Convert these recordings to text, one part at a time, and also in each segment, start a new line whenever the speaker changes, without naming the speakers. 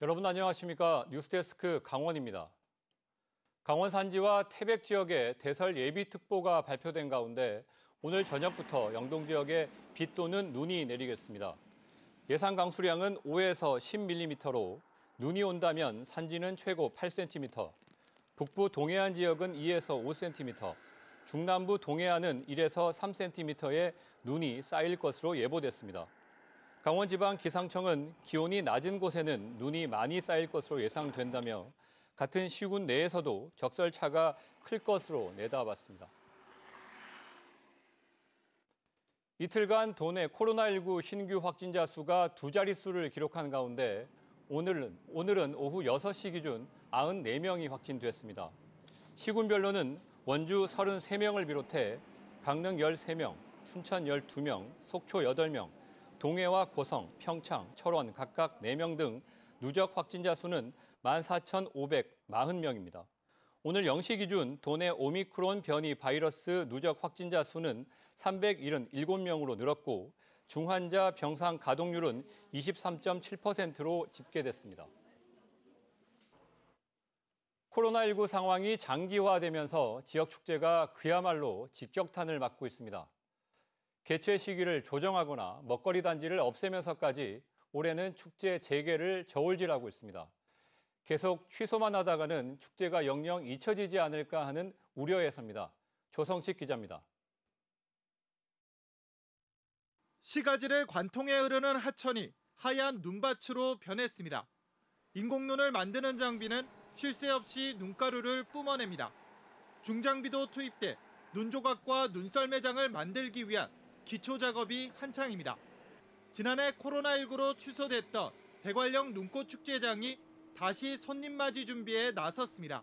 여러분 안녕하십니까? 뉴스데스크 강원입니다. 강원 산지와 태백 지역에 대설 예비특보가 발표된 가운데 오늘 저녁부터 영동 지역에 비 또는 눈이 내리겠습니다. 예상 강수량은 5에서 10mm로 눈이 온다면 산지는 최고 8cm, 북부 동해안 지역은 2에서 5cm, 중남부 동해안은 1에서 3cm의 눈이 쌓일 것으로 예보됐습니다. 강원지방기상청은 기온이 낮은 곳에는 눈이 많이 쌓일 것으로 예상된다며 같은 시군 내에서도 적설차가 클 것으로 내다봤습니다. 이틀간 도내 코로나19 신규 확진자 수가 두 자릿수를 기록한 가운데 오늘은 오후 6시 기준 94명이 확진됐습니다. 시군별로는 원주 33명을 비롯해 강릉 13명, 춘천 12명, 속초 8명, 동해와 고성, 평창, 철원 각각 4명 등 누적 확진자 수는 14,540명입니다. 오늘 0시 기준 도내 오미크론 변이 바이러스 누적 확진자 수는 377명으로 늘었고 중환자 병상 가동률은 23.7%로 집계됐습니다. 코로나19 상황이 장기화되면서 지역 축제가 그야말로 직격탄을 맞고 있습니다. 개최 시기를 조정하거나 먹거리 단지를 없애면서까지 올해는 축제 재개를 저울질하고 있습니다. 계속 취소만 하다가는 축제가 영영 잊혀지지 않을까 하는 우려에서입니다. 조성식 기자입니다.
시가지를 관통해 흐르는 하천이 하얀 눈밭으로 변했습니다. 인공눈을 만드는 장비는 쉴 새 없이 눈가루를 뿜어냅니다. 중장비도 투입돼 눈조각과 눈썰매장을 만들기 위한 기초 작업이 한창입니다. 지난해 코로나19로 취소됐던 대관령 눈꽃축제장이 다시 손님 맞이 준비에 나섰습니다.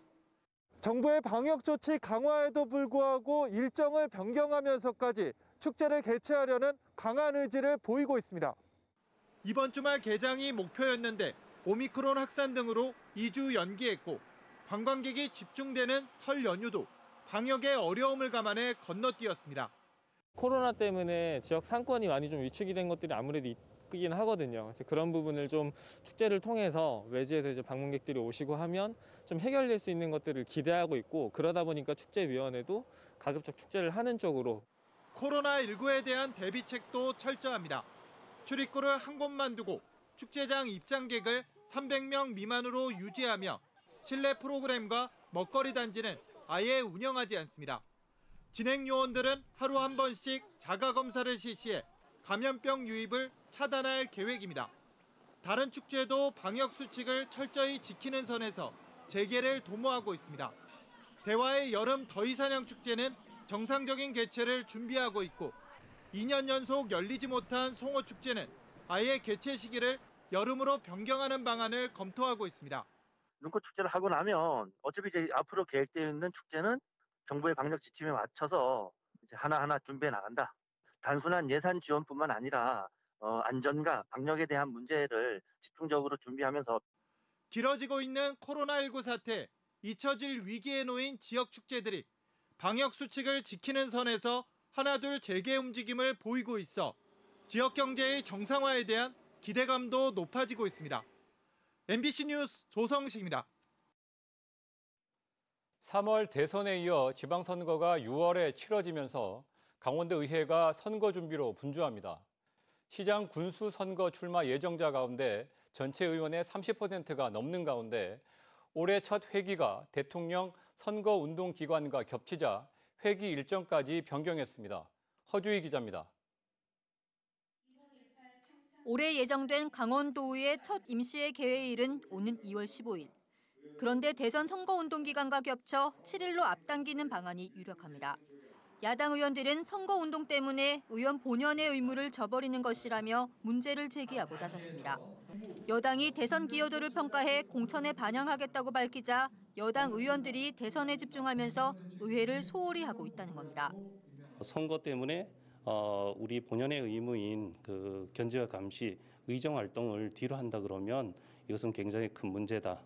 정부의 방역 조치 강화에도 불구하고 일정을 변경하면서까지 축제를 개최하려는 강한 의지를 보이고 있습니다.
이번 주말 개장이 목표였는데 오미크론 확산 등으로 2주 연기했고 관광객이 집중되는 설 연휴도 방역의 어려움을 감안해 건너뛰었습니다.
코로나 때문에 지역 상권이 많이 좀 위축이 된 것들이 아무래도 있긴 하거든요. 그래서 그런 부분을 좀 축제를 통해서 외지에서 이제 방문객들이 오시고 하면 좀 해결될 수 있는 것들을 기대하고 있고 그러다 보니까 축제위원회도 가급적 축제를 하는 쪽으로.
코로나19에 대한 대비책도 철저합니다. 출입구를 한 곳만 두고 축제장 입장객을 300명 미만으로 유지하며 실내 프로그램과 먹거리 단지는 아예 운영하지 않습니다. 진행 요원들은 하루 한 번씩 자가검사를 실시해 감염병 유입을 차단할 계획입니다. 다른 축제도 방역 수칙을 철저히 지키는 선에서 재개를 도모하고 있습니다. 대화의 여름 더위사냥 축제는 정상적인 개최를 준비하고 있고 2년 연속 열리지 못한 송어축제는 아예 개최 시기를 여름으로 변경하는 방안을 검토하고 있습니다.
눈꽃축제를 하고 나면 어차피 이제 앞으로 계획되어 있는 축제는 정부의 방역 지침에 맞춰서 이제 하나하나 준비해 나간다. 단순한 예산 지원뿐만 아니라 안전과 방역에 대한 문제를 집중적으로 준비하면서
길어지고 있는 코로나19 사태, 잊혀질 위기에 놓인 지역 축제들이 방역 수칙을 지키는 선에서 하나둘 재개 움직임을 보이고 있어 지역 경제의 정상화에 대한 기대감도 높아지고 있습니다. MBC 뉴스 조성식입니다.
3월 대선에 이어 지방선거가 6월에 치러지면서 강원도 의회가 선거 준비로 분주합니다. 시장 군수 선거 출마 예정자 가운데 전체 의원의 30%가 넘는 가운데 올해 첫 회기가 대통령 선거운동기간과 겹치자 회기 일정까지 변경했습니다. 허주희 기자입니다.
올해 예정된 강원도의회 첫 임시회 개회일은 오는 2월 15일. 그런데 대선 선거운동 기간과 겹쳐 7일로 앞당기는 방안이 유력합니다. 야당 의원들은 선거운동 때문에 의원 본연의 의무를 저버리는 것이라며 문제를 제기하고 나섰습니다. 여당이 대선 기여도를 평가해 공천에 반영하겠다고 밝히자 여당 의원들이 대선에 집중하면서 의회를 소홀히 하고 있다는 겁니다.
선거 때문에 우리 본연의 의무인 그 견제와 감시, 의정 활동을 뒤로 한다 그러면 이것은 굉장히 큰 문제다.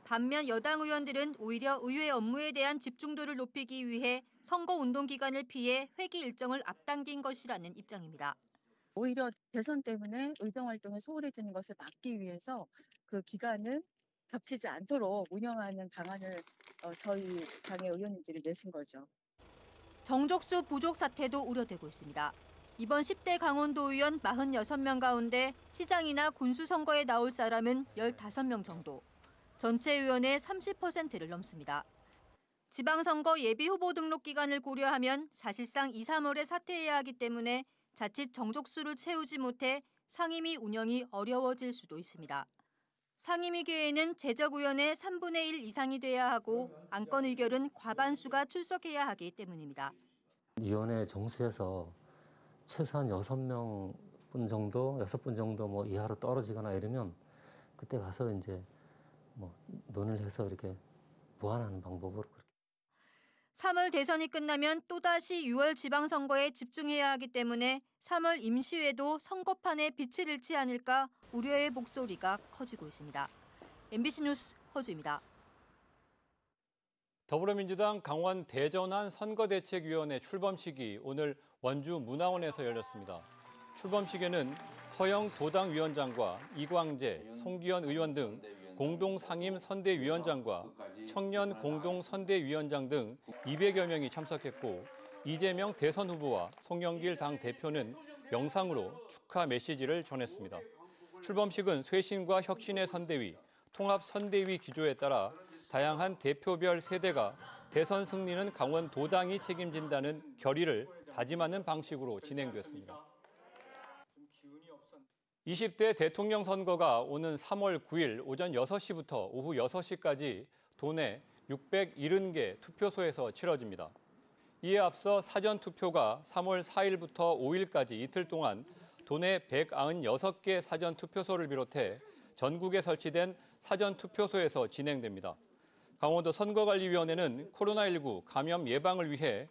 반면 여당 의원들은 오히려 의회 업무에 대한 집중도를 높이기 위해 선거운동 기간을 피해 회기 일정을 앞당긴 것이라는 입장입니다.
오히려 대선 때문에 의정 활동에 소홀해지는 것을 막기 위해서 그 기간을 겹치지 않도록 운영하는 방안을 저희 당의 의원님들이 내신 거죠.
정족수 부족 사태도 우려되고 있습니다. 이번 10대 강원도 의원 46명 가운데 시장이나 군수 선거에 나올 사람은 15명 정도. 전체 의원의 30%를 넘습니다. 지방선거 예비 후보 등록 기간을 고려하면 사실상 2, 3월에 사퇴해야 하기 때문에 자칫 정족수를 채우지 못해 상임위 운영이 어려워질 수도 있습니다. 상임위 개회는 재적의원의 3분의 1 이상이 돼야 하고 안건 의결은 과반수가 출석해야 하기 때문입니다.
위원회 정수에서 최소한 6분 정도 뭐 이하로 떨어지거나 이러면 그때 가서 이제 뭐 논의를 해서 이렇게 보완하는 방법으로.
3월 대선이 끝나면 또다시 6월 지방선거에 집중해야 하기 때문에 3월 임시회도 선거판에 빛을 잃지 않을까 우려의 목소리가 커지고 있습니다. MBC 뉴스 허주입니다.
더불어민주당 강원 대전안 선거대책위원회 출범식이 오늘 원주 문화원에서 열렸습니다. 출범식에는 허영 도당위원장과 이광재, 송기현 의원 등 공동상임 선대위원장과 청년 공동선대위원장 등 200여 명이 참석했고 이재명 대선 후보와 송영길 당 대표는 영상으로 축하 메시지를 전했습니다. 출범식은 쇄신과 혁신의 선대위, 통합선대위 기조에 따라 다양한 대표별 세대가 대선 승리는 강원 도당이 책임진다는 결의를 다짐하는 방식으로 진행됐습니다. 20대 대통령 선거가 오는 3월 9일 오전 6시부터 오후 6시까지 도내 670개 투표소에서 치러집니다. 이에 앞서 사전투표가 3월 4일부터 5일까지 이틀 동안 도내 196개 사전투표소를 비롯해 전국에 설치된 사전투표소에서 진행됩니다. 강원도 선거관리위원회는 코로나19 감염 예방을 위해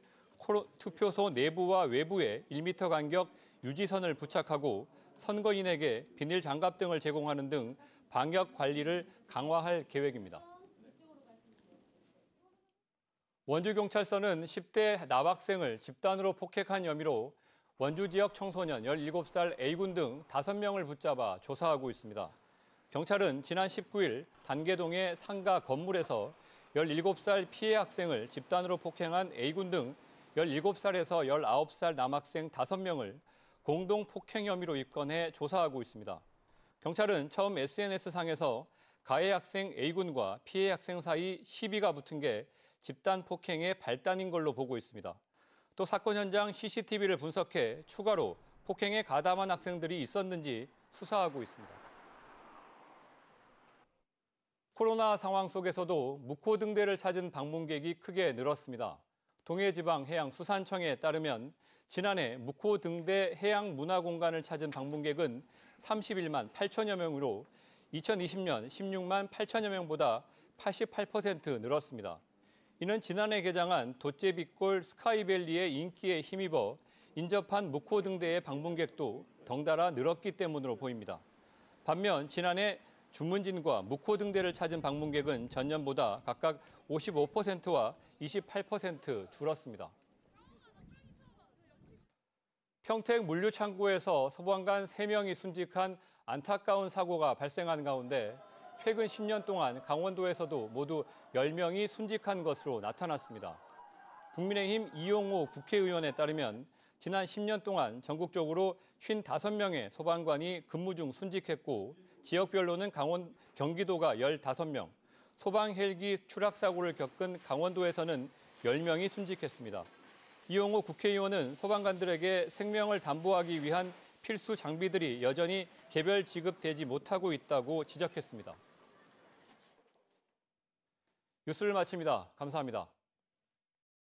투표소 내부와 외부에 1m 간격 유지선을 부착하고 선거인에게 비닐 장갑 등을 제공하는 등 방역 관리를 강화할 계획입니다. 원주경찰서는 10대 남학생을 집단으로 폭행한 혐의로 원주 지역 청소년 17살 A군 등 5명을 붙잡아 조사하고 있습니다. 경찰은 지난 19일 단계동의 상가 건물에서 17살 피해 학생을 집단으로 폭행한 A군 등 17살에서 19살 남학생 5명을 공동 폭행 혐의로 입건해 조사하고 있습니다. 경찰은 처음 SNS상에서 가해 학생 A군과 피해 학생 사이 시비가 붙은 게 집단 폭행의 발단인 걸로 보고 있습니다. 또 사건 현장 CCTV를 분석해 추가로 폭행에 가담한 학생들이 있었는지 수사하고 있습니다. 코로나 상황 속에서도 묵호등대를 찾은 방문객이 크게 늘었습니다. 동해지방해양수산청에 따르면 지난해 묵호등대 해양문화공간을 찾은 방문객은 31만 8천여 명으로 2020년 16만 8천여 명보다 88% 늘었습니다. 이는 지난해 개장한 돛제비골 스카이밸리의 인기에 힘입어 인접한 묵호등대의 방문객도 덩달아 늘었기 때문으로 보입니다. 반면 지난해 주문진과 묵호등대를 찾은 방문객은 전년보다 각각 55%와 28% 줄었습니다. 평택 물류창고에서 소방관 3명이 순직한 안타까운 사고가 발생한 가운데 최근 10년 동안 강원도에서도 모두 10명이 순직한 것으로 나타났습니다. 국민의힘 이용호 국회의원에 따르면 지난 10년 동안 전국적으로 55명의 소방관이 근무 중 순직했고 지역별로는 경기도가 15명, 소방 헬기 추락 사고를 겪은 강원도에서는 10명이 순직했습니다. 이용호 국회의원은 소방관들에게 생명을 담보하기 위한 필수 장비들이 여전히 개별 지급되지 못하고 있다고 지적했습니다. 뉴스를 마칩니다. 감사합니다.